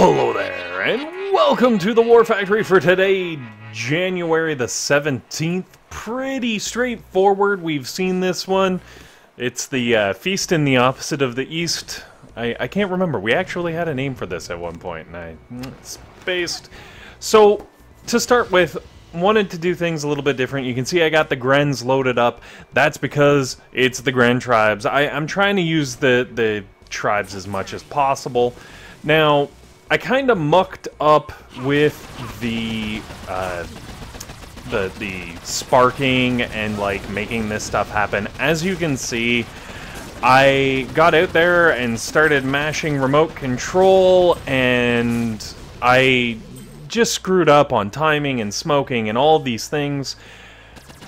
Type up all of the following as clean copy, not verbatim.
Hello there, and welcome to the War Factory for today, January the 17th. Pretty straightforward. We've seen this one. It's the Feast in the Opposite of the East. I can't remember. We actually had a name for this at one point, and I spaced. So, to start with, wanted to do things a little bit different. You can see I got the Grens loaded up. That's because it's the Gren tribes. I'm trying to use the tribes as much as possible. Now, I kind of mucked up with the sparking and like making this stuff happen. As you can see, I got out there and started mashing remote control, and I just screwed up on timing and smoking and all these things.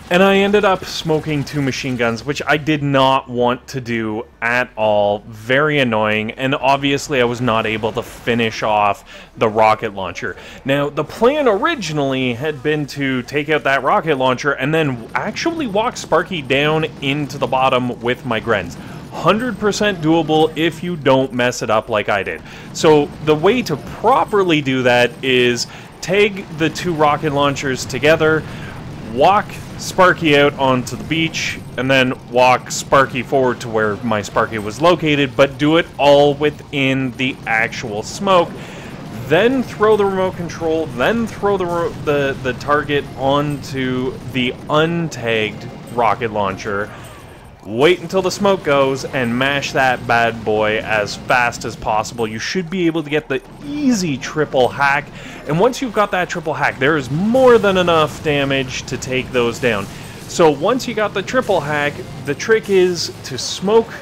And I ended up smoking 2 machine guns, which I did not want to do at all. Very annoying, and obviously I was not able to finish off the rocket launcher. Now, the plan originally had been to take out that rocket launcher and then actually walk Sparky down into the bottom with my Grens. 100% doable if you don't mess it up like I did. So the way to properly do that is tag the 2 rocket launchers together, walk Sparky out onto the beach, and then walk Sparky forward to where my Sparky was located, but do it all within the actual smoke. Then throw the remote control, then throw the target onto the untagged rocket launcher. Wait until the smoke goes and mash that bad boy as fast as possible. You should be able to get the easy triple hack. And once you've got that triple hack, there is more than enough damage to take those down. So once you got the triple hack, the trick is to smoke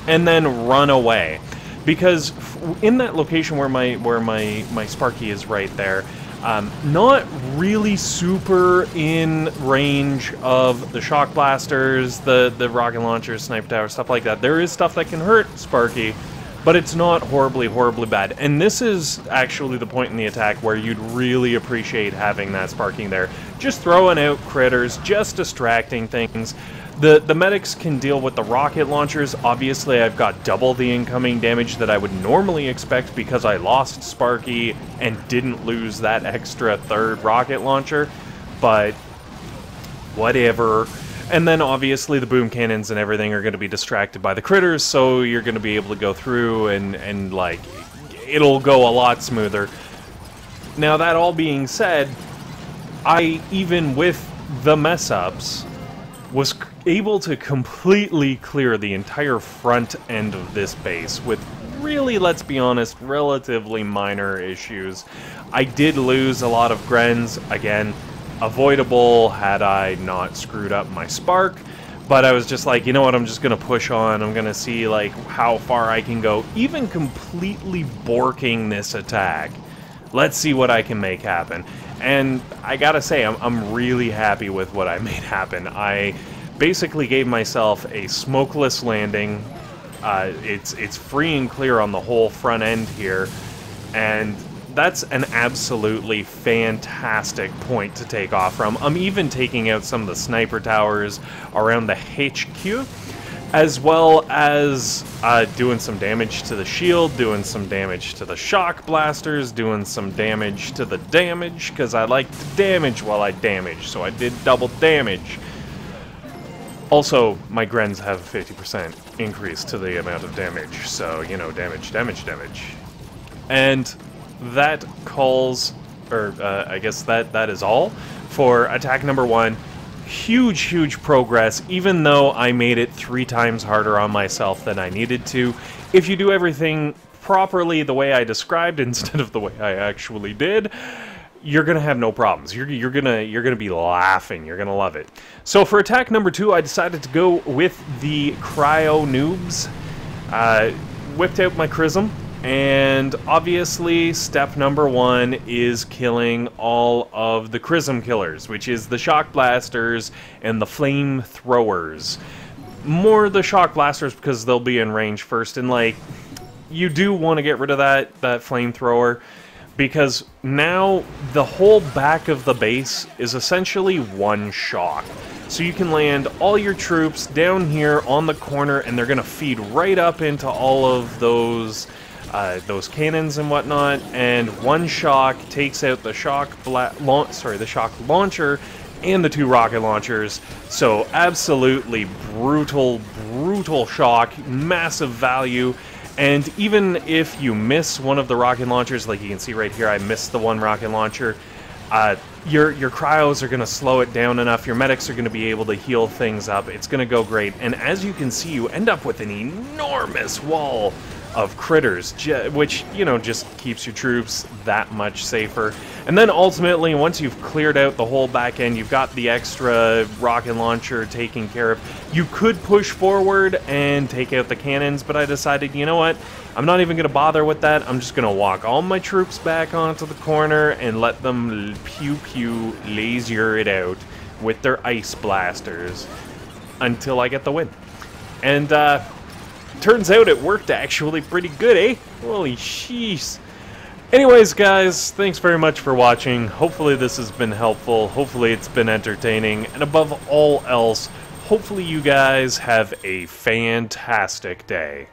and then run away. Because in that location where my Sparky is right there, not really super in range of the shock blasters, the rocket launchers, sniper towers, stuff like that. There is stuff that can hurt Sparky, but it's not horribly bad. And this is actually the point in the attack where you'd really appreciate having that Sparking there. Just throwing out critters, just distracting things. The medics can deal with the rocket launchers. Obviously, I've got double the incoming damage that I would normally expect because I lost Sparky and didn't lose that extra 3rd rocket launcher, but whatever. And then obviously the boom cannons and everything are going to be distracted by the critters, so you're going to be able to go through and like, it'll go a lot smoother. Now, that all being said, even with the mess-ups, was able to completely clear the entire front end of this base with really, let's be honest, relatively minor issues. I did lose a lot of Grens, again, avoidable had I not screwed up my spark, but I was just like, you know what, I'm just gonna push on, I'm gonna see like how far I can go, even completely borking this attack. Let's see what I can make happen. And I gotta say, I'm really happy with what I made happen. I basically gave myself a smokeless landing. It's free and clear on the whole front end here, and that's an absolutely fantastic point to take off from. I'm even taking out some of the sniper towers around the HQ, as well as doing some damage to the shield, doing some damage to the shock blasters, doing some damage to the damage, because I like to damage while I damage, so I did double damage. Also, my Grens have a 50% increase to the amount of damage, so, you know, damage. And that calls, or I guess that is all for attack number 1. Huge progress, even though I made it 3 times harder on myself than I needed to. If you do everything properly the way I described instead of the way I actually did, you're gonna have no problems. You're gonna be laughing. You're gonna love it. So for attack number 2, I decided to go with the cryoneers. Whipped out my Chrism. And obviously, step number 1 is killing all of the Chrism killers, which is the shock blasters and the flame throwers. More the shock blasters because they'll be in range first, and like, you do want to get rid of that flamethrower, because now the whole back of the base is essentially one shock. So you can land all your troops down here on the corner, and they're going to feed right up into all of those those cannons and whatnot, and one shock takes out the shock launcher and the 2 rocket launchers. So absolutely brutal shock, massive value. And even if you miss one of the rocket launchers, like you can see right here, I missed the one rocket launcher, your cryos are going to slow it down enough, your medics are going to be able to heal things up, it's going to go great. And as you can see, you end up with an enormous wall of critters, which, you know, just keeps your troops that much safer. And then ultimately, once you've cleared out the whole back end, you've got the extra rocket launcher taken care of, you could push forward and take out the cannons, but I decided, you know what, I'm not even going to bother with that. I'm just going to walk all my troops back onto the corner and let them pew-pew laser it out with their ice blasters until I get the win. And, turns out it worked actually pretty good, eh? Holy sheesh. Anyways, guys, thanks very much for watching. Hopefully this has been helpful. Hopefully it's been entertaining. And above all else, hopefully you guys have a fantastic day.